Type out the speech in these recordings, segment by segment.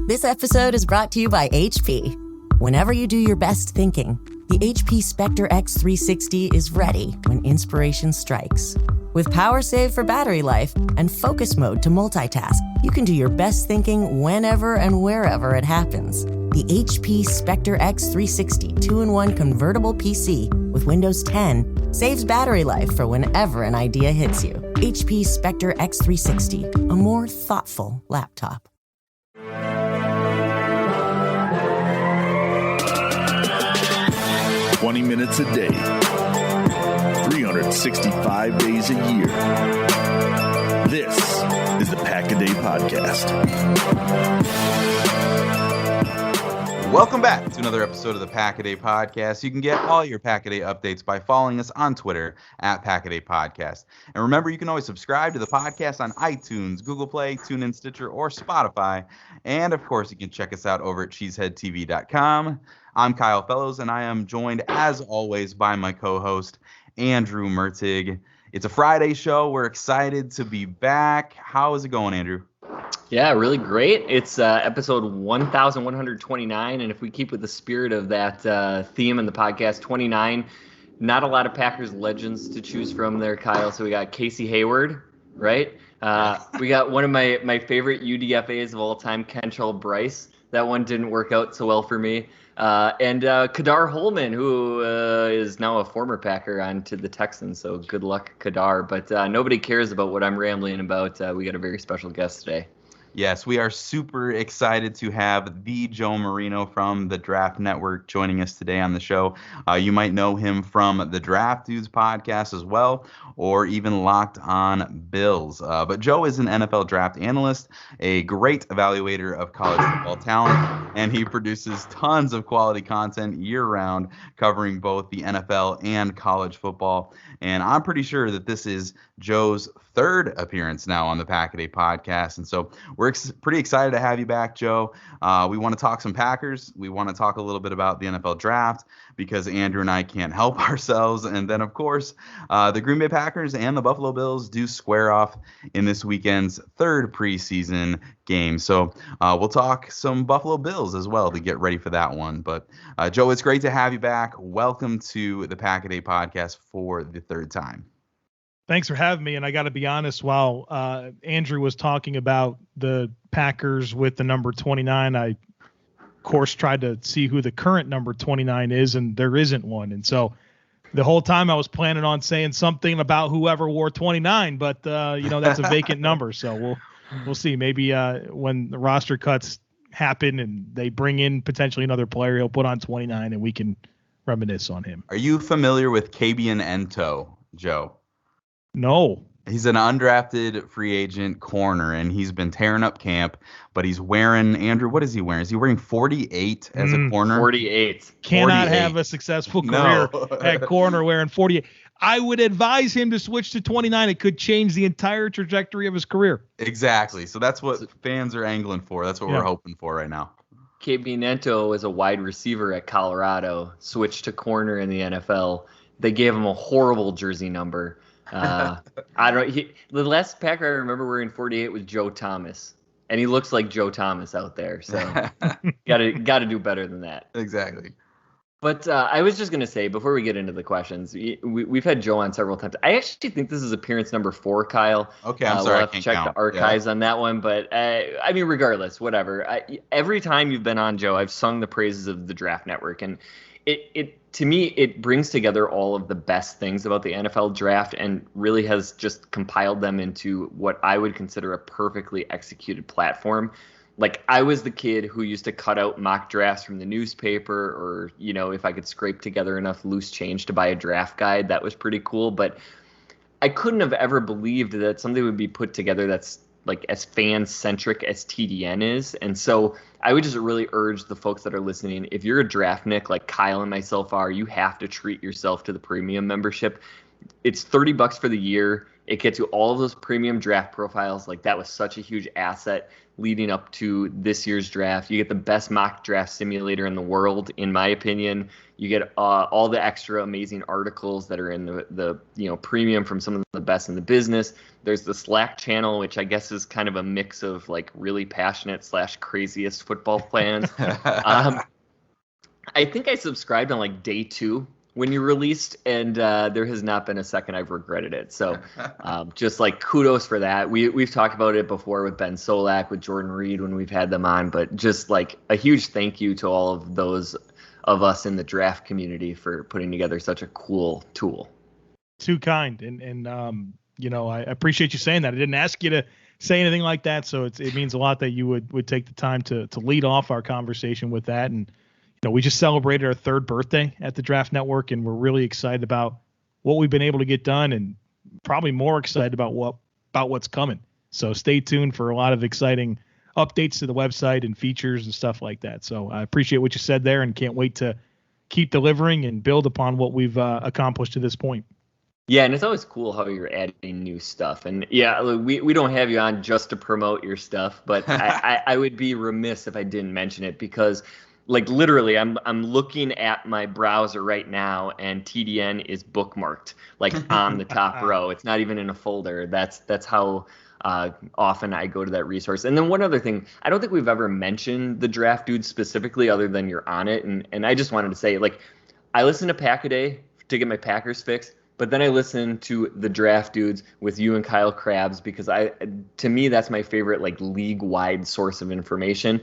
This episode is brought to you by HP. Whenever you do your best thinking, the HP Spectre X360 is ready when inspiration strikes. With power save for battery life and focus mode to multitask, you can do your best thinking whenever and wherever it happens. The HP Spectre X360 2-in-1 convertible PC with Windows 10 saves battery life for whenever an idea hits you. HP Spectre X360, a more thoughtful laptop. 20 minutes a day, 365 days a year. This is the Pack-A-Day Podcast. Welcome back to another episode of the Pack-A-Day Podcast. You can get all your Pack-A-Day updates by following us on Twitter at Pack-A-Day Podcast. And remember, you can always subscribe to the podcast on iTunes, Google Play, TuneIn, Stitcher, or Spotify. And, of course, you can check us out over at cheeseheadtv.com. I'm Kyle Fellows, and I am joined, as always, by my co-host, Andrew Mertig. It's a Friday show. We're excited to be back. How is it going, Andrew? Yeah, really great. It's episode 1129, and if we keep with the spirit of that theme in the podcast, 29, not a lot of Packers legends to choose from there, Kyle. So we got Casey Hayward, right? We got one of my favorite UDFAs of all time, Kentrell Bryce. That one didn't work out so well for me. And Kadar Holman, who is now a former Packer on to the Texans. So good luck, Kadar. But nobody cares about what I'm rambling about. We got a very special guest today. Yes, we are super excited to have the Joe Marino from the Draft Network joining us today on the show. You might know him from the Draft Dudes podcast as well, or even Locked on Bills. But Joe is an NFL draft analyst, a great evaluator of college football talent, and he produces tons of quality content year-round covering both the NFL and college football. And I'm pretty sure that this is Joe's third appearance now on the Pack-A-Day Podcast. And so we're pretty excited to have you back, Joe. We want to talk some Packers. We want to talk a little bit about the NFL draft because Andrew and I can't help ourselves. And then, of course, the Green Bay Packers and the Buffalo Bills do square off in this weekend's third preseason game. So we'll talk some Buffalo Bills as well to get ready for that one. But Joe, it's great to have you back. Welcome to the Pack-A-Day Podcast for the third time. Thanks for having me. And I got to be honest, while Andrew was talking about the Packers with the number 29, I, of course, tried to see who the current number 29 is, and there isn't one. And so the whole time I was planning on saying something about whoever wore 29, but, that's a vacant number. So we'll see. Maybe when the roster cuts happen and they bring in potentially another player, he'll put on 29 and we can reminisce on him. Are you familiar with Kabian Ento, Joe? No. He's an undrafted free agent corner, and he's been tearing up camp, but he's wearing, Andrew, what is he wearing? Is he wearing 48 as a corner? 48. Cannot have a successful career at corner wearing 48. I would advise him to switch to 29. It could change the entire trajectory of his career. Exactly. So that's what fans are angling for. That's what we're hoping for right now. KB Nento was a wide receiver at Colorado, switched to corner in the NFL. They gave him a horrible jersey number. The last Packer I remember wearing 48 was Joe Thomas, and he looks like Joe Thomas out there. So gotta do better than that. Exactly. But I was just gonna say before we get into the questions, we've had Joe on several times. I actually think this is appearance number 4, Kyle. Okay, I'm sorry. We'll I have to can't check count. the archives on that one, but I mean, regardless, whatever. Every time you've been on, Joe, I've sung the praises of the Draft Network, and it to me, it brings together all of the best things about the NFL draft and really has just compiled them into what I would consider a perfectly executed platform. Like, I was the kid who used to cut out mock drafts from the newspaper, or, if I could scrape together enough loose change to buy a draft guide, that was pretty cool. But I couldn't have ever believed that something would be put together that's like as fan-centric as TDN is. And so I would just really urge the folks that are listening, if you're a draftnik like Kyle and myself are, you have to treat yourself to the premium membership. It's $30 for the year. It gets you all of those premium draft profiles. Like, that was such a huge asset leading up to this year's draft. You get the best mock draft simulator in the world, in my opinion. You get all the extra amazing articles that are in the premium from some of the best in the business. There's the Slack channel, which I guess is kind of a mix of like really passionate / craziest football fans. I think I subscribed on like day 2 when you released, and there has not been a second I've regretted it. So just like kudos for that. We've talked about it before with Ben Solak, with Jordan Reed when we've had them on, but just like a huge thank you to all of those of us in the draft community for putting together such a cool tool. Too kind. And I appreciate you saying that. I didn't ask you to say anything like that. So it means a lot that you would take the time to lead off our conversation with that. And, we just celebrated our 3rd birthday at the Draft Network, and we're really excited about what we've been able to get done, and probably more excited about what's coming. So stay tuned for a lot of exciting updates to the website and features and stuff like that. So I appreciate what you said there, and can't wait to keep delivering and build upon what we've accomplished to this point. Yeah, and it's always cool how you're adding new stuff. And yeah, we don't have you on just to promote your stuff, but I would be remiss if I didn't mention it, because like literally I'm looking at my browser right now, and TDN is bookmarked like on the top row. It's not even in a folder. That's how often I go to that resource. And then one other thing, I don't think we've ever mentioned the Draft Dudes specifically other than you're on it. And I just wanted to say, like, I listen to Pack-A-Day to get my Packers fix, but then I listen to the Draft Dudes with you and Kyle Krabs, because to me, that's my favorite, like, league-wide source of information.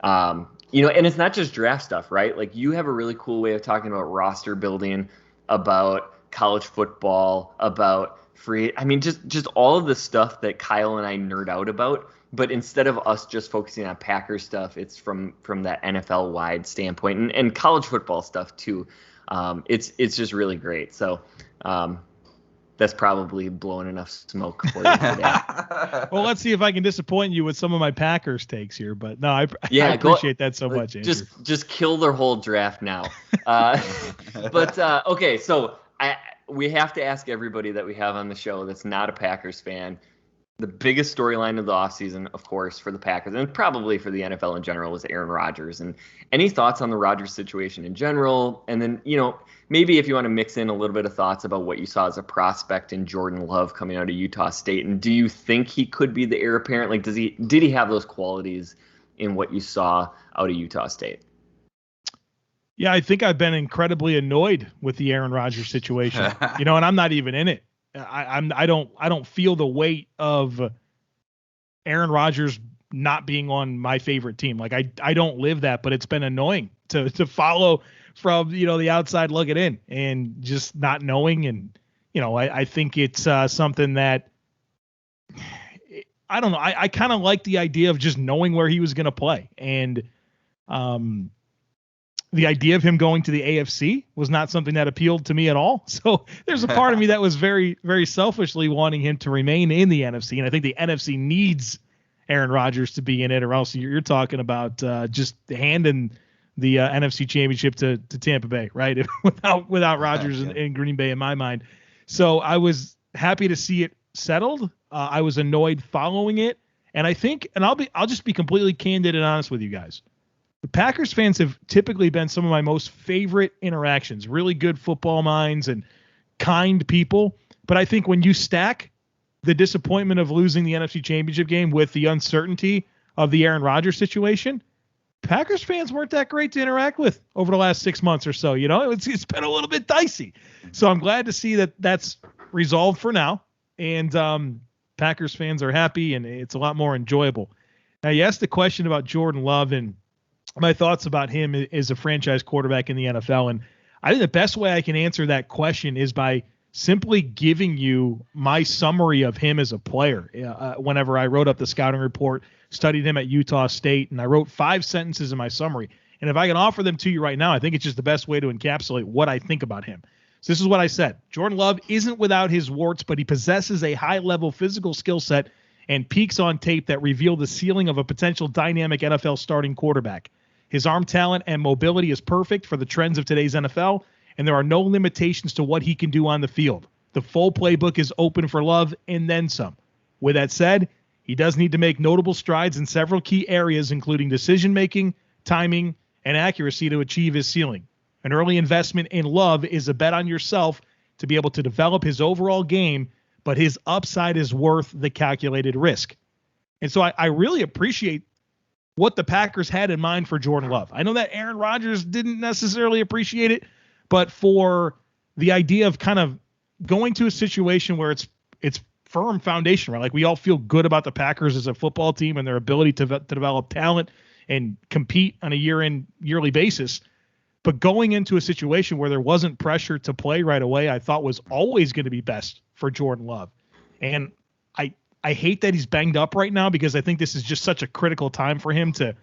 And it's not just draft stuff, right? Like, you have a really cool way of talking about roster building, about college football, about just all of the stuff that Kyle and I nerd out about. But instead of us just focusing on Packers stuff, it's from that NFL wide standpoint, and college football stuff too. It's just really great. So that's probably blowing enough smoke for you today. Well, let's see if I can disappoint you with some of my Packers takes here. But no, I appreciate that so much, Andrew. Just kill their whole draft now. Okay, so we have to ask everybody that we have on the show that's not a Packers fan, the biggest storyline of the offseason, of course, for the Packers and probably for the NFL in general, was Aaron Rodgers. And any thoughts on the Rodgers situation in general? And then, maybe if you want to mix in a little bit of thoughts about what you saw as a prospect in Jordan Love coming out of Utah State. And do you think he could be the heir apparent? Like, did he have those qualities in what you saw out of Utah State? Yeah, I think I've been incredibly annoyed with the Aaron Rodgers situation, and I'm not even in it. I don't feel the weight of Aaron Rodgers not being on my favorite team. Like, I don't live that, but it's been annoying to follow from, the outside looking in and just not knowing. And, I think it's something that I don't know. I kind of like the idea of just knowing where he was going to play. And, the idea of him going to the AFC was not something that appealed to me at all. So there's a part of me that was very, very selfishly wanting him to remain in the NFC. And I think the NFC needs Aaron Rodgers to be in it, or else you're talking about just handing the NFC Championship to Tampa Bay, right? without Rodgers in Green Bay, in my mind. So I was happy to see it settled. I was annoyed following it. And I think, and I'll just be completely candid and honest with you guys. The Packers fans have typically been some of my most favorite interactions, really good football minds and kind people. But I think when you stack the disappointment of losing the NFC Championship game with the uncertainty of the Aaron Rodgers situation, Packers fans weren't that great to interact with over the last 6 months or so. It's been a little bit dicey. So I'm glad to see that that's resolved for now. And Packers fans are happy, and it's a lot more enjoyable. Now, you asked the question about Jordan Love and my thoughts about him as a franchise quarterback in the NFL. And I think the best way I can answer that question is by simply giving you my summary of him as a player. Whenever I wrote up the scouting report, studied him at Utah State, and I wrote 5 sentences in my summary. And if I can offer them to you right now, I think it's just the best way to encapsulate what I think about him. So this is what I said. Jordan Love isn't without his warts, but he possesses a high-level physical skill set and peaks on tape that reveal the ceiling of a potential dynamic NFL starting quarterback. His arm talent and mobility is perfect for the trends of today's NFL, and there are no limitations to what he can do on the field. The full playbook is open for Love and then some. With that said, he does need to make notable strides in several key areas, including decision-making, timing, and accuracy to achieve his ceiling. An early investment in Love is a bet on yourself to be able to develop his overall game, but his upside is worth the calculated risk. And so I really appreciate what the Packers had in mind for Jordan Love. I know that Aaron Rodgers didn't necessarily appreciate it, but for the idea of kind of going to a situation where it's firm foundation, right? Like we all feel good about the Packers as a football team and their ability to develop talent and compete on a yearly basis. But going into a situation where there wasn't pressure to play right away, I thought was always going to be best for Jordan Love. And I hate that he's banged up right now because I think this is just such a critical time for him to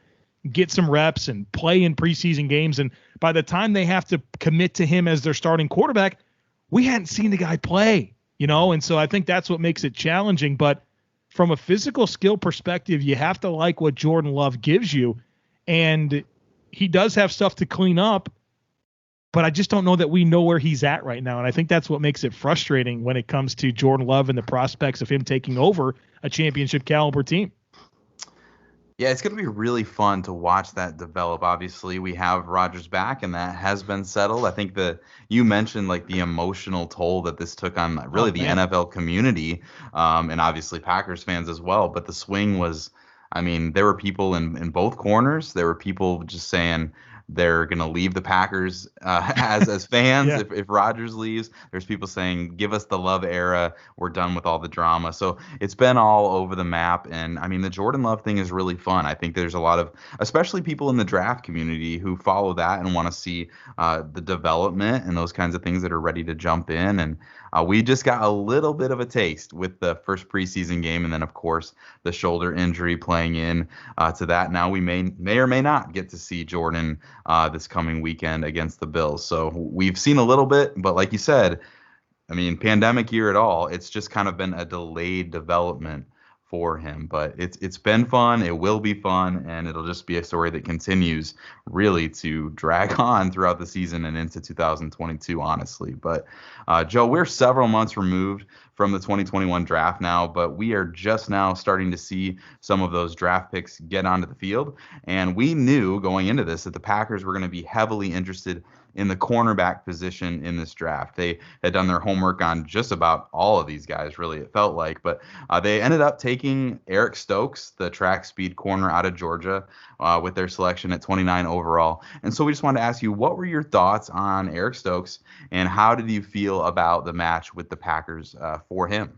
get some reps and play in preseason games. And by the time they have to commit to him as their starting quarterback, we hadn't seen the guy play, and so I think that's what makes it challenging. But from a physical skill perspective, you have to like what Jordan Love gives you. And he does have stuff to clean up, but I just don't know that we know where he's at right now. And I think that's what makes it frustrating when it comes to Jordan Love and the prospects of him taking over a championship caliber team. Yeah, it's going to be really fun to watch that develop. Obviously, we have Rodgers back, and that has been settled. I think you mentioned like the emotional toll that this took on really the NFL community, and obviously Packers fans as well. But the swing was, there were people in both corners. There were people just saying they're going to leave the Packers as fans if Rodgers leaves. There's people saying, give us the Love era. We're done with all the drama. So it's been all over the map. And, the Jordan Love thing is really fun. I think there's a lot of, especially people in the draft community who follow that and want to see the development and those kinds of things that are ready to jump in. And we just got a little bit of a taste with the first preseason game. And then, of course, the shoulder injury playing in to that. Now we may or may not get to see Jordan this coming weekend against the Bills. So we've seen a little bit, but like you said, pandemic year at all, it's just kind of been a delayed development for him. But it's been fun. It will be fun, and it'll just be a story that continues really to drag on throughout the season and into 2022, honestly. But Joe, we're several months removed from the 2021 draft now, but we are just now starting to see some of those draft picks get onto the field. And we knew going into this that the Packers were going to be heavily interested in the cornerback position in this draft. They had done their homework on just about all of these guys, really, it felt like. But they ended up taking Eric Stokes, the track speed corner out of Georgia, with their selection at 29 overall. And so we just wanted to ask you, what were your thoughts on Eric Stokes, and how did you feel about the match with the Packers for him?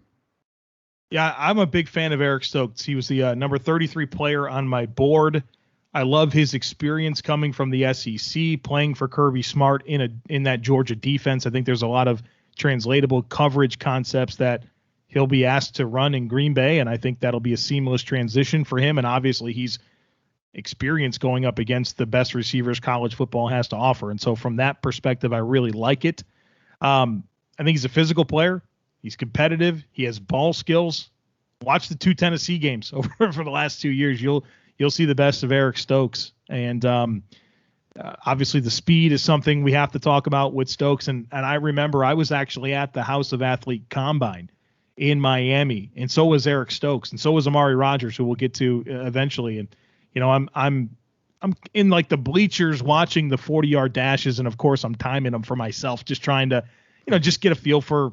Yeah, I'm a big fan of Eric Stokes. He was the number 33 player on my board. I love his experience coming from the SEC, playing for Kirby Smart in that Georgia defense. I think there's a lot of translatable coverage concepts that he'll be asked to run in Green Bay, and I think that'll be a seamless transition for him. And obviously, he's experienced going up against the best receivers college football has to offer. And so from that perspective, I really like it. I think he's a physical player. He's competitive. He has ball skills. Watch the 2 Tennessee games over for the last 2 years. You'll see the best of Eric Stokes. And obviously the speed is something we have to talk about with Stokes. And I remember I was actually at the House of Athlete Combine in Miami, and so was Eric Stokes, and so was Amari Rodgers, who we'll get to eventually. And I'm in like the bleachers watching the 40-yard dashes, and of course I'm timing them for myself, just trying to just get a feel for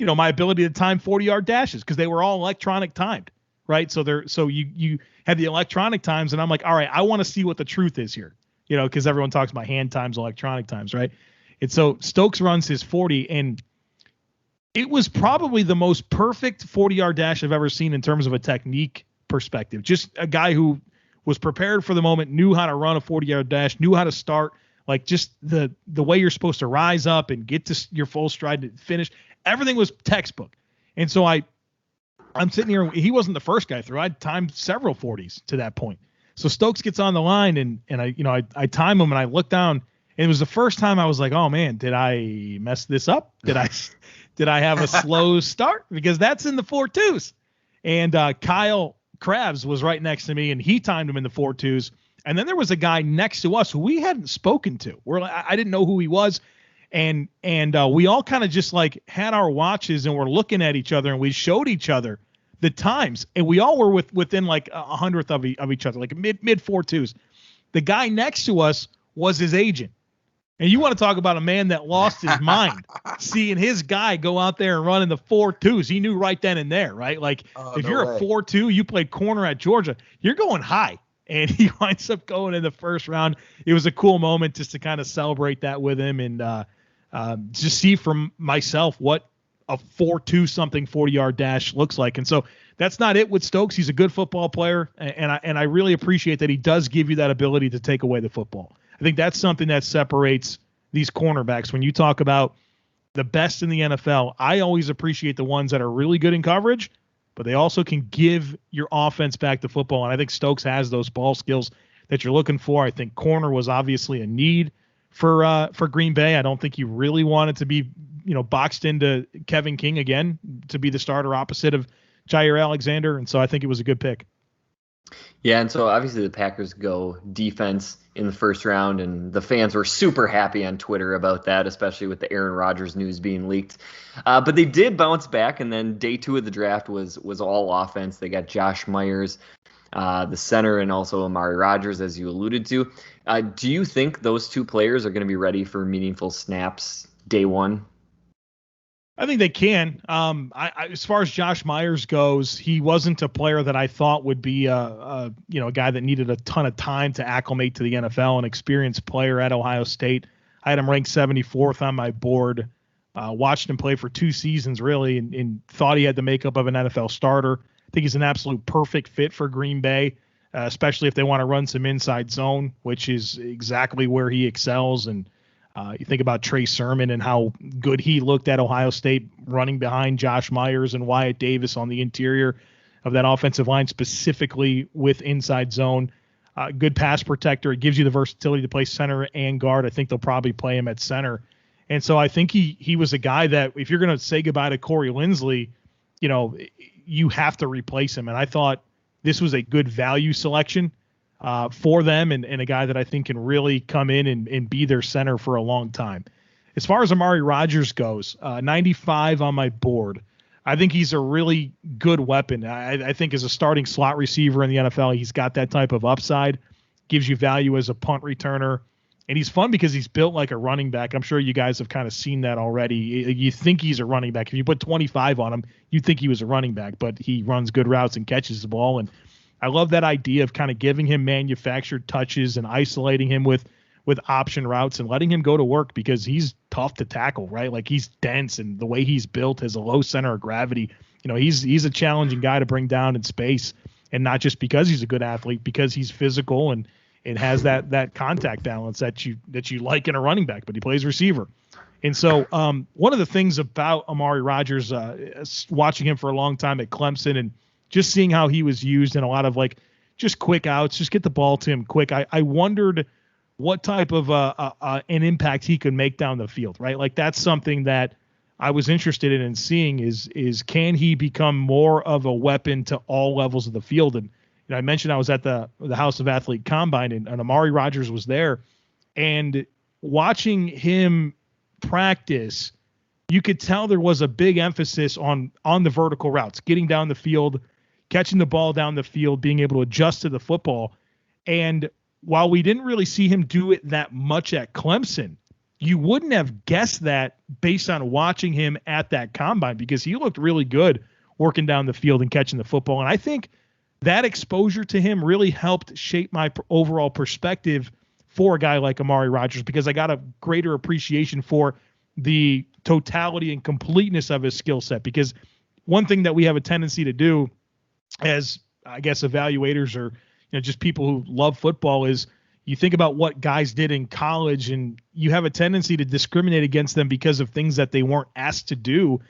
my ability to time 40-yard dashes, because they were all electronic timed, right? So you had the electronic times, and I'm like, all right, I want to see what the truth is here, because everyone talks about hand times, electronic times, right? And so Stokes runs his 40, and it was probably the most perfect 40-yard dash I've ever seen in terms of a technique perspective. Just a guy who was prepared for the moment, knew how to run a 40-yard dash, knew how to start, like just the way you're supposed to rise up and get to your full stride to finish. Everything was textbook. And so I'm sitting here. He wasn't the first guy through. I'd timed several 40s to that point. So Stokes gets on the line, and I time him, and I look down, and it was the first time I was like, oh man, did I mess this up? Did I have a slow start? Because that's in the 4.2s. And Kyle Krabs was right next to me, and he timed him in the 4.2s. And then there was a guy next to us who we hadn't spoken to. I didn't know who he was. And we all kind of just like had our watches and we're looking at each other and we showed each other the times, and we all were within like 100th of each other, like mid 4.2s. The guy next to us was his agent. And you want to talk about a man that lost his mind seeing his guy go out there and run in the 4.2s. He knew right then and there, right? Like if you're a 4.2, you played corner at Georgia, you're going high. And he winds up going in the first round. It was a cool moment just to kind of celebrate that with him and just see from myself what a 4.2 something 40-yard dash looks like. And so that's not it with Stokes. He's a good football player, and I really appreciate that he does give you that ability to take away the football. I think that's something that separates these cornerbacks. When you talk about the best in the NFL, I always appreciate the ones that are really good in coverage, but they also can give your offense back the football. And I think Stokes has those ball skills that you're looking for. I think corner was obviously a need for Green Bay. I don't think he really wanted to be, boxed into Kevin King again to be the starter opposite of Jair Alexander. And so I think it was a good pick. Yeah, and so obviously the Packers go defense in the first round, and the fans were super happy on Twitter about that, especially with the Aaron Rodgers news being leaked. But they did bounce back, and then day 2 of the draft was all offense. They got Josh Myers, the center, and also Amari Rodgers, as you alluded to. Do you think those two players are going to be ready for meaningful snaps day 1? I think they can. As far as Josh Myers goes, he wasn't a player that I thought would be a guy that needed a ton of time to acclimate to the NFL, an experienced player at Ohio State. I had him ranked 74th on my board, watched him play for 2 seasons really, and thought he had the makeup of an NFL starter. I think he's an absolute perfect fit for Green Bay, especially if they want to run some inside zone, which is exactly where he excels. And you think about Trey Sermon and how good he looked at Ohio State running behind Josh Myers and Wyatt Davis on the interior of that offensive line, specifically with inside zone. Good pass protector. It gives you the versatility to play center and guard. I think they'll probably play him at center. And so I think he was a guy that if you're going to say goodbye to Corey Linsley, you have to replace him. And I thought this was a good value selection for them and a guy that I think can really come in and be their center for a long time. As far as Amari Rodgers goes, 95 on my board. I think he's a really good weapon. I think as a starting slot receiver in the NFL, he's got that type of upside, gives you value as a punt returner. And he's fun because he's built like a running back. I'm sure you guys have kind of seen that already. You think he's a running back. If you put 25 on him, you'd think he was a running back, but he runs good routes and catches the ball. And I love that idea of kind of giving him manufactured touches and isolating him with option routes and letting him go to work because he's tough to tackle, right? Like he's dense, and the way he's built has a low center of gravity. He's a challenging guy to bring down in space, and not just because he's a good athlete, because he's physical and has that contact balance that you like in a running back, but he plays receiver. And so one of the things about Amari Rodgers, watching him for a long time at Clemson and just seeing how he was used in a lot of like just quick outs, just get the ball to him quick. I wondered what type of an impact he could make down the field, right? Like that's something that I was interested in seeing is can he become more of a weapon to all levels of the field? And I mentioned I was at the House of Athlete Combine and Amari Rodgers was there, and watching him practice, you could tell there was a big emphasis on the vertical routes, getting down the field, catching the ball down the field, being able to adjust to the football. And while we didn't really see him do it that much at Clemson, you wouldn't have guessed that based on watching him at that combine, because he looked really good working down the field and catching the football. And I think that exposure to him really helped shape my overall perspective for a guy like Amari Rodgers, because I got a greater appreciation for the totality and completeness of his skill set. Because one thing that we have a tendency to do as, I guess, evaluators or just people who love football is you think about what guys did in college and you have a tendency to discriminate against them because of things that they weren't asked to do,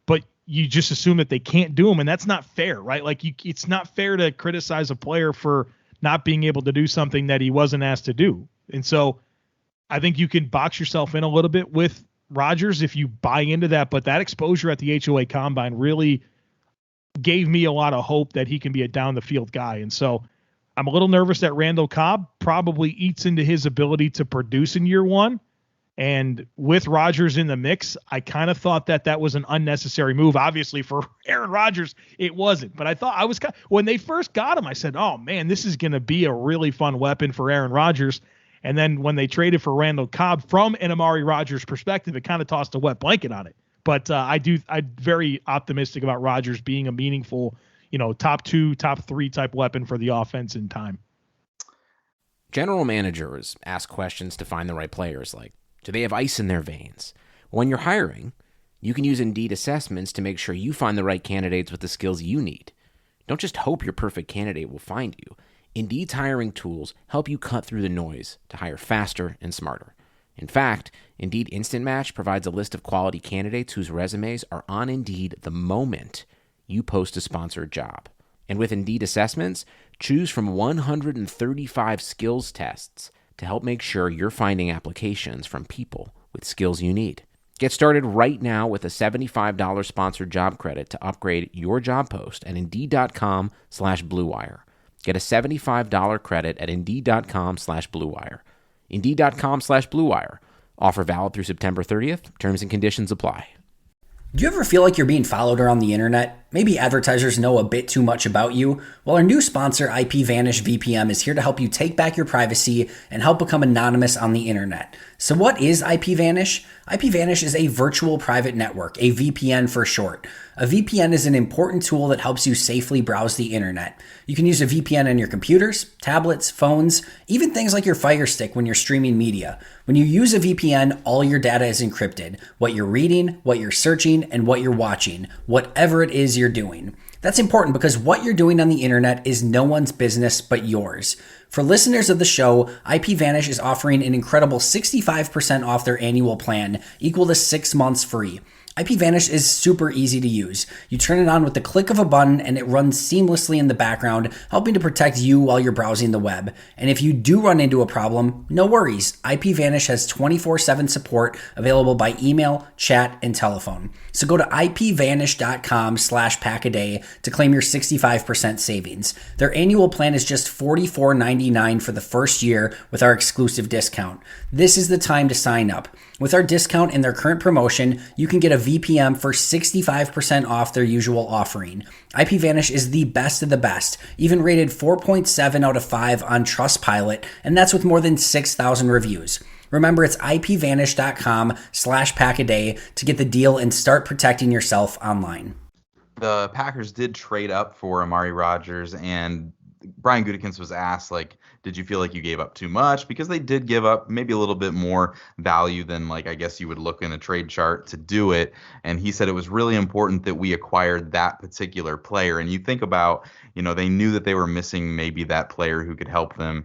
but you just assume that they can't do them. And that's not fair, right? Like it's not fair to criticize a player for not being able to do something that he wasn't asked to do. And so I think you can box yourself in a little bit with Rodgers if you buy into that, but that exposure at the HOA Combine really gave me a lot of hope that he can be a down the field guy. And so I'm a little nervous that Randall Cobb probably eats into his ability to produce in year one. And with Rodgers in the mix, I kind of thought that was an unnecessary move. Obviously, for Aaron Rodgers, it wasn't. But I thought when they first got him, I said, oh, man, this is going to be a really fun weapon for Aaron Rodgers. And then when they traded for Randall Cobb, from an Amari Rodgers perspective, it kind of tossed a wet blanket on it. But I'm very optimistic about Rodgers being a meaningful, top 2, top 3 type weapon for the offense in time. General managers ask questions to find the right players, like, do they have ice in their veins? When you're hiring, you can use Indeed assessments to make sure you find the right candidates with the skills you need. Don't just hope your perfect candidate will find you. Indeed's hiring tools help you cut through the noise to hire faster and smarter. In fact, Indeed Instant Match provides a list of quality candidates whose resumes are on Indeed the moment you post a sponsored job. And with Indeed assessments, choose from 135 skills tests to help make sure you're finding applications from people with skills you need. Get started right now with a $75 sponsored job credit to upgrade your job post at Indeed.com/Blue Wire. Get a $75 credit at Indeed.com/Blue Wire. Indeed.com/Blue Wire. Offer valid through September 30th. Terms and conditions apply. Do you ever feel like you're being followed around the internet? Maybe advertisers know a bit too much about you? Well, our new sponsor, IPVanish VPN, is here to help you take back your privacy and help become anonymous on the internet. So what is IPVanish? IPVanish is a virtual private network, a VPN for short. A VPN is an important tool that helps you safely browse the internet. You can use a VPN on your computers, tablets, phones, even things like your Fire Stick when you're streaming media. When you use a VPN, all your data is encrypted. What you're reading, what you're searching, and what you're watching, whatever it is you're doing. That's important because what you're doing on the internet is no one's business but yours. For listeners of the show, IPVanish is offering an incredible 65% off their annual plan, equal to 6 months free. IPVanish is super easy to use. You turn it on with the click of a button and it runs seamlessly in the background, helping to protect you while you're browsing the web. And if you do run into a problem, no worries. IPVanish has 24/7 support available by email, chat, and telephone. So go to ipvanish.com/packaday to claim your 65% savings. Their annual plan is just $44.99 for the first year with our exclusive discount. This is the time to sign up. With our discount and their current promotion, you can get a VPN for 65% off their usual offering. IPVanish is the best of the best, even rated 4.7 out of 5 on Trustpilot, and that's with more than 6,000 reviews. Remember, it's ipvanish.com/packaday to get the deal and start protecting yourself online. The Packers did trade up for Amari Rodgers, and Brian Gutekunst was asked, did you feel like you gave up too much? Because they did give up maybe a little bit more value than, I guess you would look in a trade chart to do it. And he said it was really important that we acquired that particular player. And you think about, they knew that they were missing maybe that player who could help them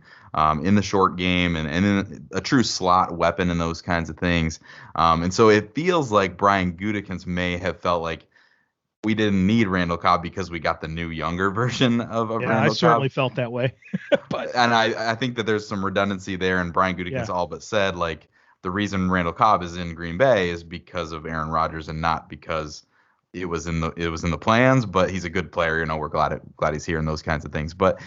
in the short game and in a true slot weapon and those kinds of things. And so it feels like Brian Gutekunst may have felt like we didn't need Randall Cobb because we got the new younger version of Randall Cobb. I certainly felt that way. And I think that there's some redundancy there, and Brian Gutekunst all but said, the reason Randall Cobb is in Green Bay is because of Aaron Rodgers and not because it was in the plans, but he's a good player. We're glad he's here and those kinds of things. But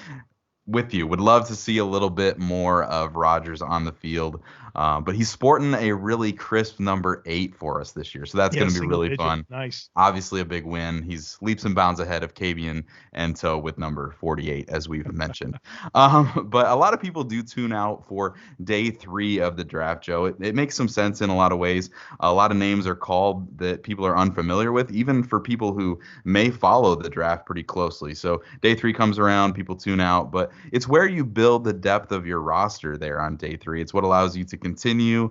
with you, would love to see a little bit more of Rodgers on the field. But he's sporting a really crisp number 8 for us this year. So that's going to be really fun. Nice. Obviously a big win. He's leaps and bounds ahead of Kabian Ento with number 48, as we've mentioned. But a lot of people do tune out for day 3 of the draft, Joe. It makes some sense in a lot of ways. A lot of names are called that people are unfamiliar with, even for people who may follow the draft pretty closely. So day 3 comes around, people tune out. But it's where you build the depth of your roster there on day 3. It's what allows you to continue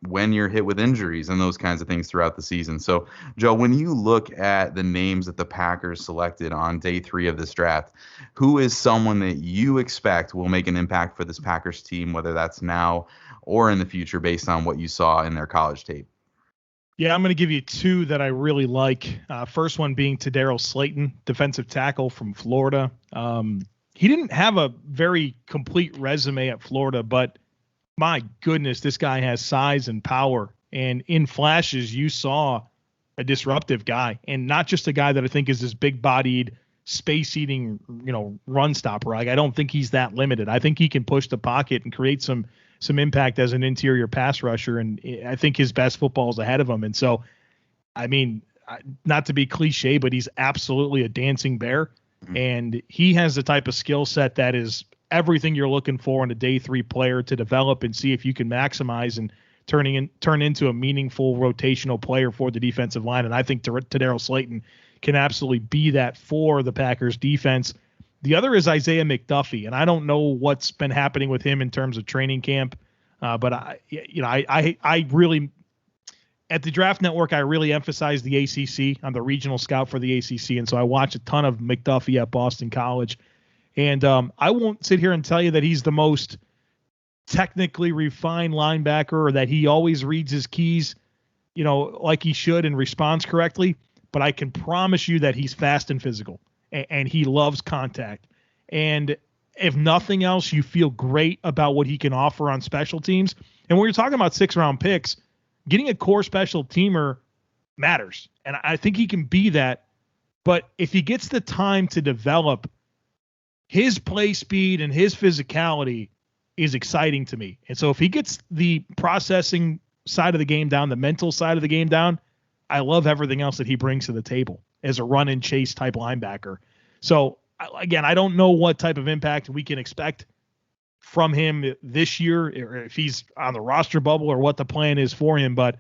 when you're hit with injuries and those kinds of things throughout the season. So, Joe, when you look at the names that the Packers selected on day 3 of this draft, who is someone that you expect will make an impact for this Packers team, whether that's now or in the future based on what you saw in their college tape? Yeah, I'm going to give you 2 that I really like. First one being Daryl Slayton, defensive tackle from Florida. He didn't have a very complete resume at Florida, but my goodness, this guy has size and power. And in flashes, you saw a disruptive guy, and not just a guy that I think is this big-bodied space-eating, run stopper. Like, I don't think he's that limited. I think he can push the pocket and create some impact as an interior pass rusher, and I think his best football is ahead of him. And so, I mean, not to be cliche, but he's absolutely a dancing bear, and he has the type of skill set that is everything you're looking for in a day 3 player to develop and see if you can maximize and turn into a meaningful rotational player for the defensive line. And I think Tadaro Slayton can absolutely be that for the Packers defense. The other is Isaiah McDuffie, and I don't know what's been happening with him in terms of training camp, but I really, at the Draft Network, I really emphasize the ACC. I'm the regional scout for the ACC, and so I watch a ton of McDuffie at Boston College. And I won't sit here and tell you that he's the most technically refined linebacker or that he always reads his keys, like he should and responds correctly. But I can promise you that he's fast and physical, and he loves contact. And if nothing else, you feel great about what he can offer on special teams. And when you're talking about 6-round picks, getting a core special teamer matters. And I think he can be that. But if he gets the time to develop, his play speed and his physicality is exciting to me. And so if he gets the processing side of the game down, the mental side of the game down, I love everything else that he brings to the table as a run and chase type linebacker. So again, I don't know what type of impact we can expect from him this year, or if he's on the roster bubble or what the plan is for him. But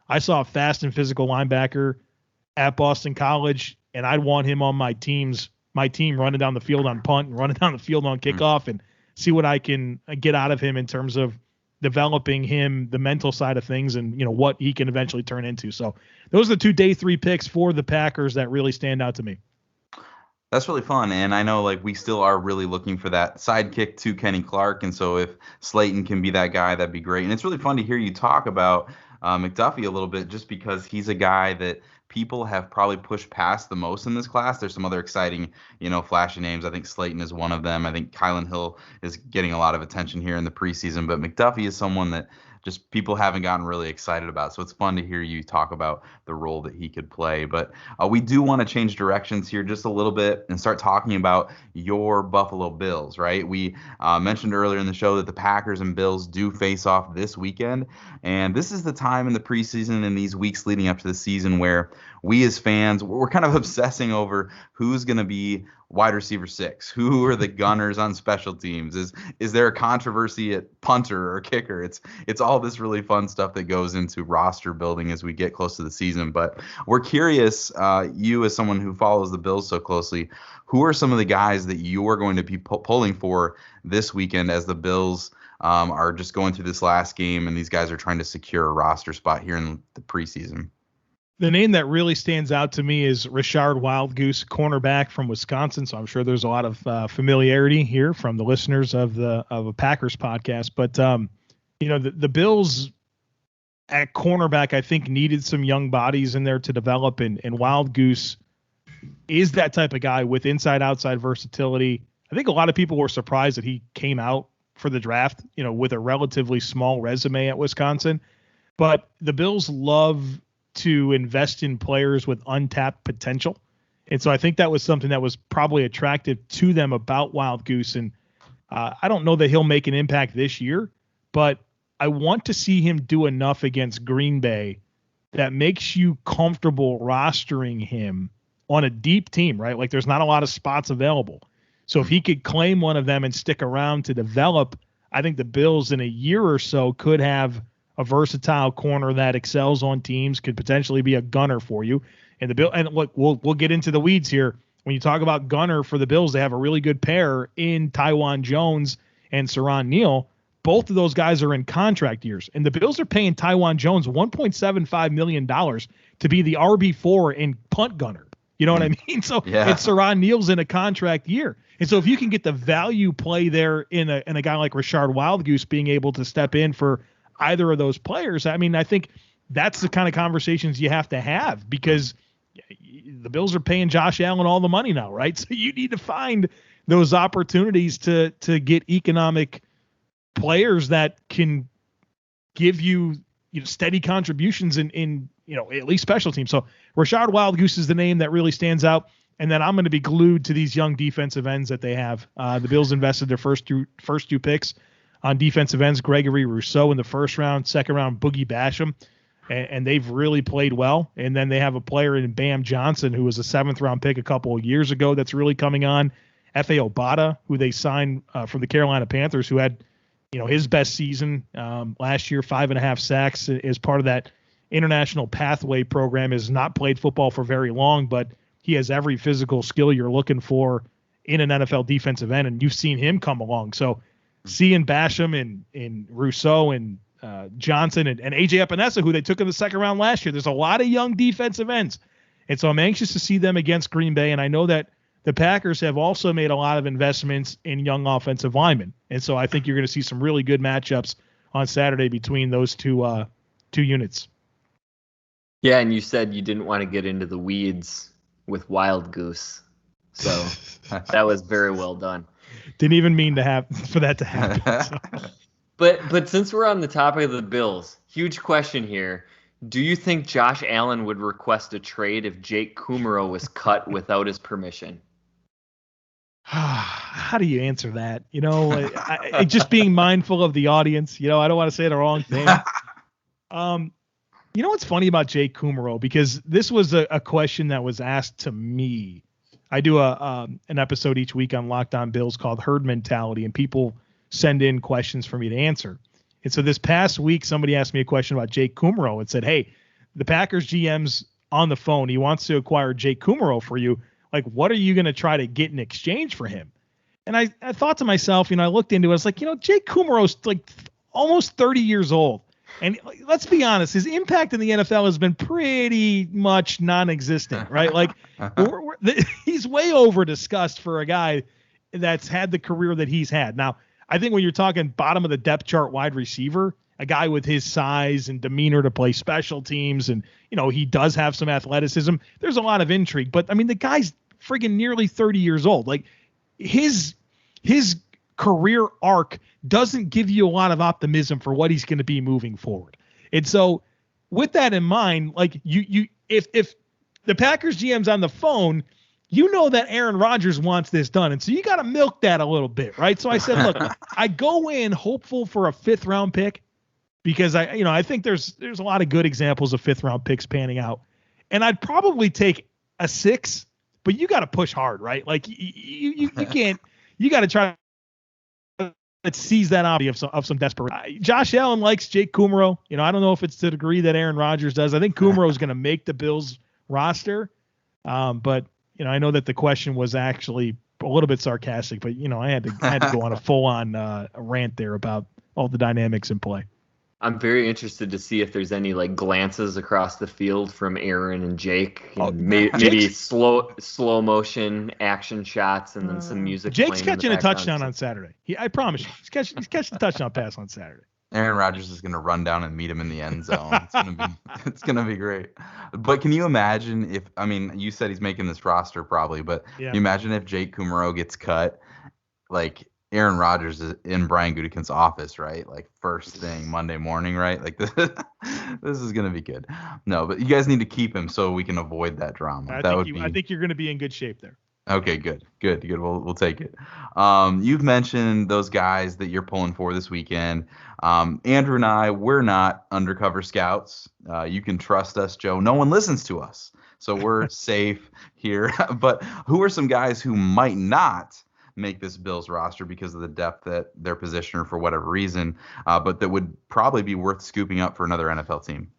I saw a fast and physical linebacker at Boston College, and I'd want him on my team running down the field on punt and running down the field on kickoff, and see what I can get out of him in terms of developing him, the mental side of things, and what he can eventually turn into. So those are the 2 day 3 picks for the Packers that really stand out to me. That's really fun, and I know we still are really looking for that sidekick to Kenny Clark, and so if Slayton can be that guy, that'd be great. And it's really fun to hear you talk about McDuffie a little bit, just because he's a guy that people have probably pushed past the most in this class. There's some other exciting, flashy names. I think Slayton is one of them. I think Kylan Hill is getting a lot of attention here in the preseason, but McDuffie is someone that just people haven't gotten really excited about. So it's fun to hear you talk about the role that he could play. But we do want to change directions here just a little bit and start talking about your Buffalo Bills, right? We mentioned earlier in the show that the Packers and Bills do face off this weekend. And this is the time in the preseason and these weeks leading up to the season where we as fans, we're kind of obsessing over who's going to be wide receiver 6, who are the gunners on special teams, is there a controversy at punter or kicker? It's all this really fun stuff that goes into roster building as we get close to the season. But we're curious, you as someone who follows the Bills so closely, who are some of the guys that you are going to be pulling for this weekend as the Bills are just going through this last game and these guys are trying to secure a roster spot here in the preseason? The name that really stands out to me is Rashard Wildgoose, cornerback from Wisconsin. So I'm sure there's a lot of familiarity here from the listeners of a Packers podcast. But the Bills at cornerback, I think, needed some young bodies in there to develop, and Wildgoose is that type of guy with inside-outside versatility. I think a lot of people were surprised that he came out for the draft, with a relatively small resume at Wisconsin. But the Bills love to invest in players with untapped potential. And so I think that was something that was probably attractive to them about Wildgoose. And I don't know that he'll make an impact this year, but I want to see him do enough against Green Bay that makes you comfortable rostering him on a deep team, right? Like, there's not a lot of spots available. So if he could claim one of them and stick around to develop, I think the Bills in a year or so could have a versatile corner that excels on teams, could potentially be a gunner for you. And look, we'll get into the weeds here. When you talk about gunner for the Bills, they have a really good pair in Tywan Jones and Saron Neal. Both of those guys are in contract years, and the Bills are paying Tywan Jones $1.75 million to be the RB4 in punt gunner. You know what I mean? So yeah. It's Saron Neal's in a contract year. And so if you can get the value play there in a guy like Rashard Wildgoose being able to step in for either of those players, I mean, I think that's the kind of conversations you have to have, because the Bills are paying Josh Allen all the money now, right? So you need to find those opportunities to get economic players that can give you steady contributions in at least special teams. So Rashard Wildgoose is the name that really stands out. And then I'm going to be glued to these young defensive ends that they have. The Bills invested their first two picks on defensive ends, Gregory Rousseau in the first round, second round, Boogie Basham. And they've really played well. And then they have a player in Bam Johnson, who was a 7th-round pick a couple of years ago that's really coming on. F.A. Obata, who they signed from the Carolina Panthers, who had his best season last year, 5.5 sacks as part of that international pathway program. Has not played football for very long, but he has every physical skill you're looking for in an NFL defensive end, and you've seen him come along. So seeing Basham and Rousseau and Johnson and A.J. Epinesa, who they took in the 2nd round last year, there's a lot of young defensive ends. And so I'm anxious to see them against Green Bay, and I know that the Packers have also made a lot of investments in young offensive linemen. And so I think you're going to see some really good matchups on Saturday between those two units. Yeah, and you said you didn't want to get into the weeds with Wild Goose. So that was very well done. Didn't even mean for that to happen. So. But since we're on the topic of the Bills, huge question here. Do you think Josh Allen would request a trade if Jake Kumerow was cut without his permission? How do you answer that? Just being mindful of the audience. I don't want to say the wrong thing. What's funny about Jake Kumerow, because this was a question that was asked to me. I do an episode each week on Locked On Bills called Herd Mentality, and people send in questions for me to answer. And so this past week, somebody asked me a question about Jake Kumerow and said, hey, the Packers GM's on the phone. He wants to acquire Jake Kumerow for you. Like, what are you going to try to get in exchange for him? And I thought to myself, I looked into it. I was like, Jake Kumerow's like almost 30 years old. And let's be honest, his impact in the NFL has been pretty much non-existent, right? Like, he's way over discussed for a guy that's had the career that he's had. Now, I think when you're talking bottom of the depth chart wide receiver, a guy with his size and demeanor to play special teams, and he does have some athleticism, there's a lot of intrigue. But I mean, the guy's friggin' nearly 30 years old. Like, his career arc doesn't give you a lot of optimism for what he's going to be moving forward. And so with that in mind, like, if the Packers GM's on the phone, that Aaron Rodgers wants this done. And so you got to milk that a little bit, right? So I said, look, I go in hopeful for a 5th round pick, because I think there's a lot of good examples of 5th round picks panning out. And I'd probably take a 6, but you got to push hard, right? Like, you can't, you got to try to seize that opportunity of some desperation. Josh Allen likes Jake Kumerow. I don't know if it's to the degree that Aaron Rodgers does. I think Kumerow is going to make the Bills roster. But I know that the question was actually a little bit sarcastic, but I had to go on a full-on rant there about all the dynamics in play. I'm very interested to see if there's any like glances across the field from Aaron and Jake. Maybe slow motion action shots and then some music. Jake's catching a touchdown on Saturday. I promise you, he's catching a touchdown pass on Saturday. Aaron Rodgers is going to run down and meet him in the end zone. It's going to be great. But can you imagine if, you said he's making this roster probably, but yeah. Can you imagine if Jake Kumerow gets cut, like Aaron Rodgers is in Brian Gutekunst's office, right? Like first thing Monday morning, right? Like this is going to be good. No, but you guys need to keep him so we can avoid that drama. I think you're going to be in good shape there. Okay, good. We'll take it. You've mentioned those guys that you're pulling for this weekend. Andrew and I, we're not undercover scouts. You can trust us, Joe. No one listens to us, so we're safe here. But who are some guys who might not make this Bills roster because of the depth at their position or for whatever reason, but that would probably be worth scooping up for another NFL team?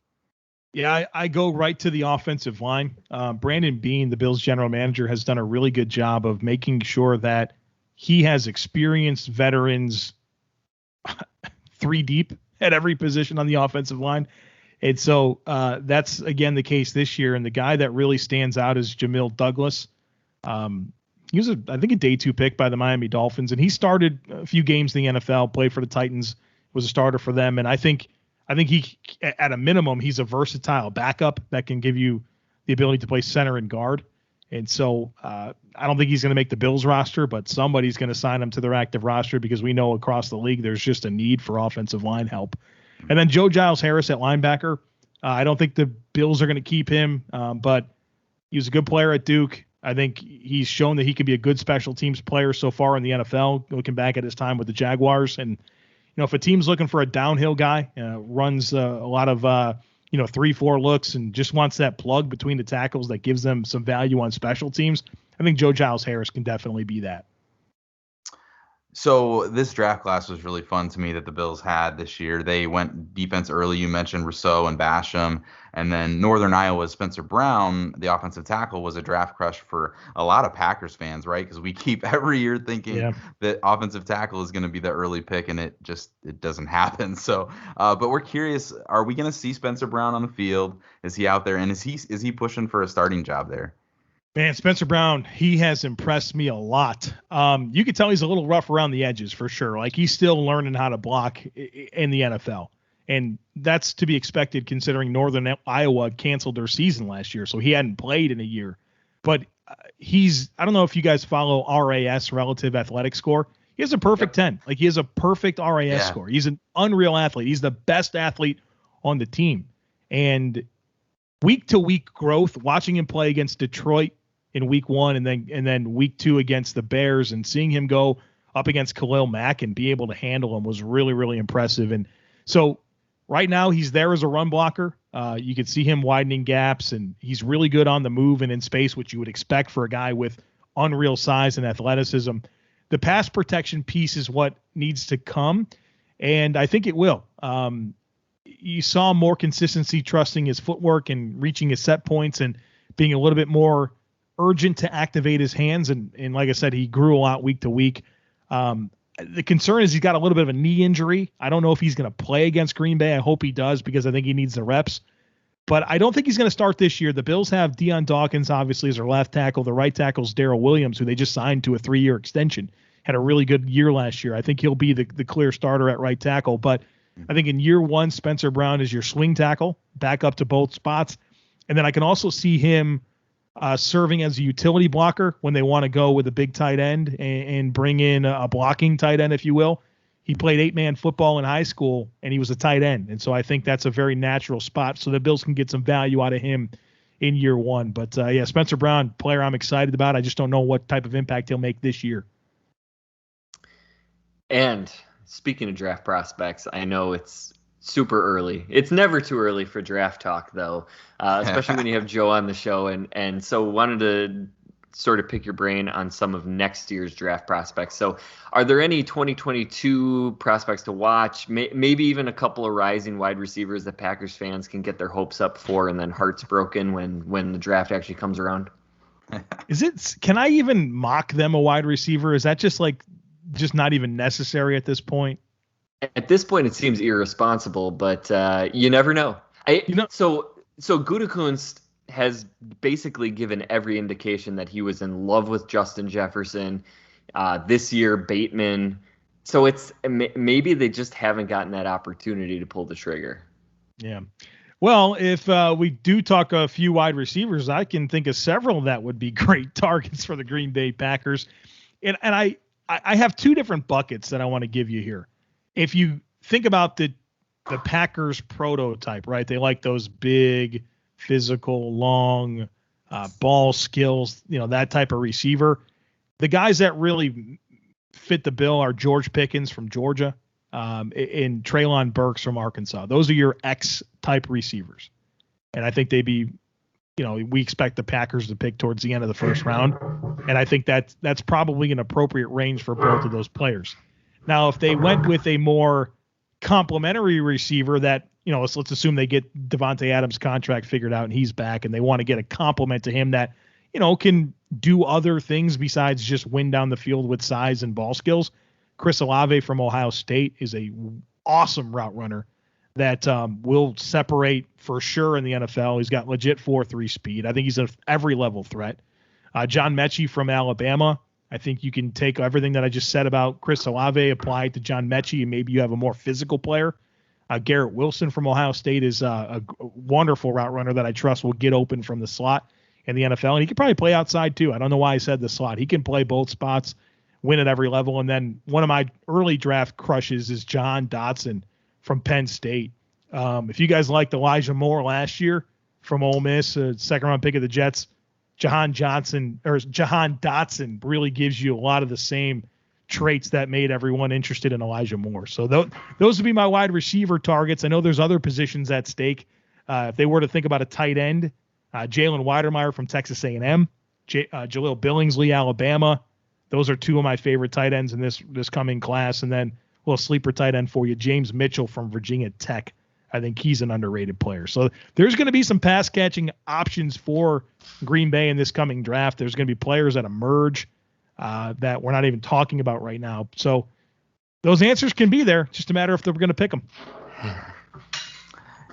Yeah, I go right to the offensive line. Brandon Beane, the Bills general manager, has done a really good job of making sure that he has experienced veterans 3 deep at every position on the offensive line. And so that's, again, the case this year. And the guy that really stands out is Jamil Douglas. He was, I think, a day 2 pick by the Miami Dolphins. And he started a few games in the NFL, played for the Titans, was a starter for them. And I think he, at a minimum, he's a versatile backup that can give you the ability to play center and guard. And so I don't think he's going to make the Bills roster, but somebody's going to sign him to their active roster because we know across the league there's just a need for offensive line help. And then Joe Giles-Harris at linebacker. I don't think the Bills are going to keep him, but he was a good player at Duke. I think he's shown that he can be a good special teams player so far in the NFL, looking back at his time with the Jaguars. And, if a team's looking for a downhill guy, runs a lot of, 3-4 looks and just wants that plug between the tackles that gives them some value on special teams, I think Joe Giles Harris can definitely be that. So this draft class was really fun to me that the Bills had this year. They went defense early. You mentioned Rousseau and Basham. And then Northern Iowa's Spencer Brown, the offensive tackle, was a draft crush for a lot of Packers fans, right? Because we keep every year thinking that offensive tackle is going to be the early pick, and it doesn't happen. So, but we're curious, are we going to see Spencer Brown on the field? Is he out there? And is he pushing for a starting job there? Man, Spencer Brown, he has impressed me a lot. You can tell he's a little rough around the edges for sure. Like, he's still learning how to block in the NFL. And that's to be expected considering Northern Iowa canceled their season last year. So he hadn't played in a year. But I don't know if you guys follow RAS, relative athletic score. He has a perfect 10. Like, he has a perfect RAS score. He's an unreal athlete. He's the best athlete on the team. And week to week growth, watching him play against Detroit in week 1 and then week 2 against the Bears, and seeing him go up against Khalil Mack and be able to handle him was really, really impressive. And so right now he's there as a run blocker. You could see him widening gaps, and he's really good on the move and in space, which you would expect for a guy with unreal size and athleticism. The pass protection piece is what needs to come, and I think it will. You saw more consistency, trusting his footwork and reaching his set points and being a little bit more urgent to activate his hands. And like I said, he grew a lot week to week. The concern is he's got a little bit of a knee injury. I don't know if he's going to play against Green Bay. I hope he does, because I think he needs the reps. But I don't think he's going to start this year. The Bills have Deion Dawkins, obviously, as their left tackle. The right tackle is Darrell Williams, who they just signed to a 3-year extension. Had a really good year last year. I think he'll be the clear starter at right tackle. But I think in year 1, Spencer Brown is your swing tackle, back up to both spots. And then I can also see him serving as a utility blocker when they want to go with a big tight end and bring in a blocking tight end, if you will. He played 8-man football in high school, and he was a tight end. And so I think that's a very natural spot, so the Bills can get some value out of him in year 1. But, Spencer Brown, player I'm excited about. I just don't know what type of impact he'll make this year. And speaking of draft prospects, I know it's super early. It's never too early for draft talk, though, especially when you have Joe on the show. And so wanted to sort of pick your brain on some of next year's draft prospects. So are there any 2022 prospects to watch, maybe even a couple of rising wide receivers that Packers fans can get their hopes up for and then hearts broken when the draft actually comes around? Can I even mock them a wide receiver? Is that just not even necessary at this point? At this point, it seems irresponsible, but you never know. So Gutekunst has basically given every indication that he was in love with Justin Jefferson. This year, Bateman. So it's maybe they just haven't gotten that opportunity to pull the trigger. Yeah. Well, if we do talk a few wide receivers, I can think of several that would be great targets for the Green Bay Packers. And I have 2 different buckets that I want to give you here. If you think about the Packers prototype, right? They like those big, physical, long ball skills, that type of receiver. The guys that really fit the bill are George Pickens from Georgia and Treylon Burks from Arkansas. Those are your X-type receivers. And I think they'd be, we expect the Packers to pick towards the end of the first round. And I think that's probably an appropriate range for both of those players. Now, if they went with a more complementary receiver that, let's assume they get Devontae Adams' contract figured out and he's back, and they want to get a complement to him that, can do other things besides just win down the field with size and ball skills. Chris Olave from Ohio State is a awesome route runner that will separate for sure in the NFL. He's got legit 4.3 speed. I think he's an every level threat. John Mechie from Alabama. I think you can take everything that I just said about Chris Olave, apply it to John Mechie, and maybe you have a more physical player. Garrett Wilson from Ohio State is a wonderful route runner that I trust will get open from the slot in the NFL. And he can probably play outside too. I don't know why I said the slot. He can play both spots, win at every level. And then one of my early draft crushes is John Dotson from Penn State. If you guys liked Elijah Moore last year from Ole Miss, second-round pick of the Jets, Jahan Dotson really gives you a lot of the same traits that made everyone interested in Elijah Moore. So those would be my wide receiver targets. I know there's other positions at stake. If they were to think about a tight end, Jalen Weidermeyer from Texas A&M, Jaleel Billingsley, Alabama. Those are two of my favorite tight ends in this coming class. And then a little sleeper tight end for you, James Mitchell from Virginia Tech. I think he's an underrated player. So there's going to be some pass catching options for Green Bay in this coming draft. There's going to be players that emerge that we're not even talking about right now. So those answers can be there. Just a matter if they're going to pick them.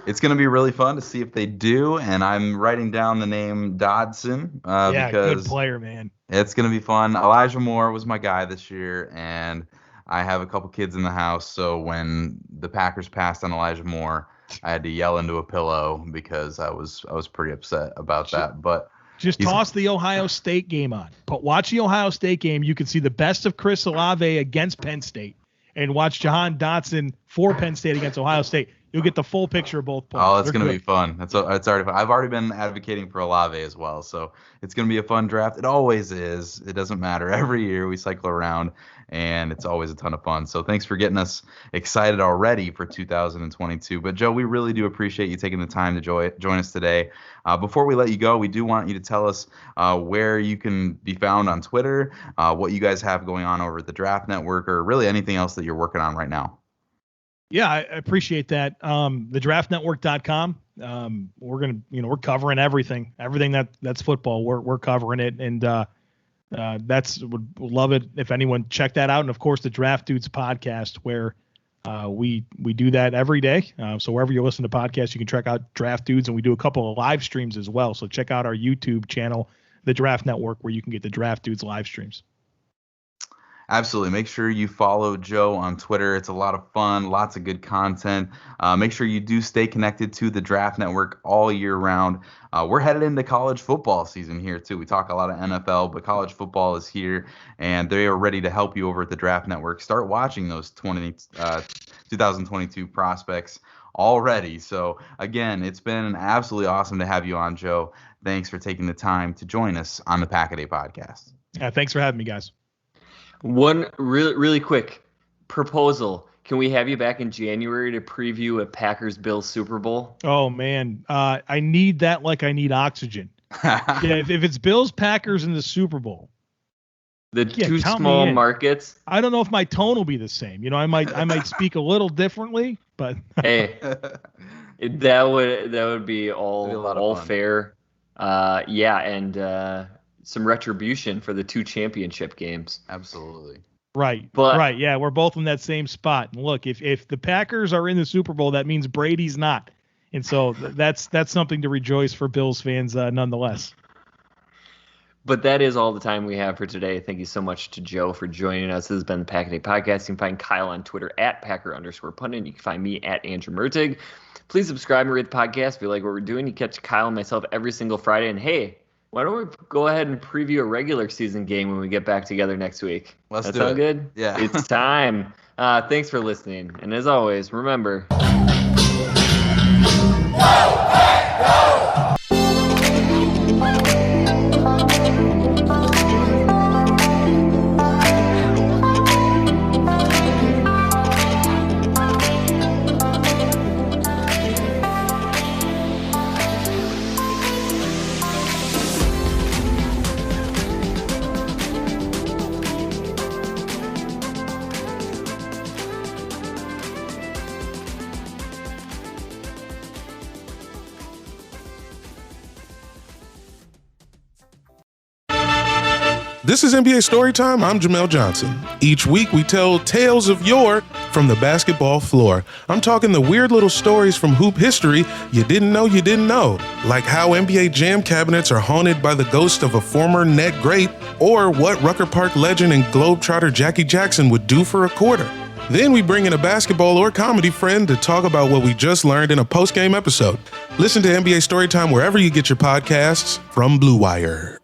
It's going to be really fun to see if they do. And I'm writing down the name Dodson because good player, man. It's going to be fun. Elijah Moore was my guy this year, and I have a couple kids in the house, so when the Packers passed on Elijah Moore, I had to yell into a pillow because I was pretty upset about that. But just toss the Ohio State game on. But watch the Ohio State game. You can see the best of Chris Olave against Penn State, and watch Jahan Dotson for Penn State against Ohio State. You'll get the full picture of both players. Oh, it's going to be fun. It's already fun. I've already been advocating for Olave as well, so it's going to be a fun draft. It always is. It doesn't matter. Every year we cycle around, and it's always a ton of fun. So thanks for getting us excited already for 2022. But, Joe, we really do appreciate you taking the time to join us today. Before we let you go, we do want you to tell us where you can be found on Twitter, what you guys have going on over at the Draft Network, or really anything else that you're working on right now. Yeah, I appreciate that. Thedraftnetwork.com. We're covering everything that's football. We're covering it, and would love it if anyone checked that out. And of course, the Draft Dudes podcast, where we do that every day. So wherever you listen to podcasts, you can check out Draft Dudes, and we do a couple of live streams as well. So check out our YouTube channel, the Draft Network, where you can get the Draft Dudes live streams. Absolutely. Make sure you follow Joe on Twitter. It's a lot of fun, lots of good content. Make sure you do stay connected to the Draft Network all year round. We're headed into college football season here, too. We talk a lot of NFL, but college football is here, and they are ready to help you over at the Draft Network. Start watching those 2022 prospects already. So, again, it's been absolutely awesome to have you on, Joe. Thanks for taking the time to join us on the Pack-A-Day podcast. Yeah, thanks for having me, guys. One really quick proposal. Can we have you back in January to preview a Packers-Bills Super Bowl? Oh, man. I need that like I need oxygen. Yeah, if it's Bills-Packers in the Super Bowl. Two small markets. I don't know if my tone will be the same. I might speak a little differently, but hey, that would be all fair. And some retribution for the two championship games. Absolutely. Right. Right. Yeah, we're both in that same spot. And look, if the Packers are in the Super Bowl, that means Brady's not. And so that's something to rejoice for Bills fans nonetheless. But that is all the time we have for today. Thank you so much to Joe for joining us. This has been the Pack-A-Day podcast. You can find Kyle on Twitter at Packer_pundit. You can find me at Andrew Mertig. Please subscribe and rate the podcast if you like what we're doing. You catch Kyle and myself every single Friday. And hey, why don't we go ahead and preview a regular season game when we get back together next week? Let's do it. That sound good? Yeah. It's time. Thanks for listening. And as always, remember... This is NBA Storytime. I'm Jamel Johnson. Each week we tell tales of yore from the basketball floor. I'm talking the weird little stories from hoop history you didn't know, like how NBA jam cabinets are haunted by the ghost of a former net great, or what Rucker Park legend and globetrotter Jackie Jackson would do for a quarter. Then we bring in a basketball or comedy friend to talk about what we just learned in a post-game episode. Listen to NBA Storytime wherever you get your podcasts from Blue Wire.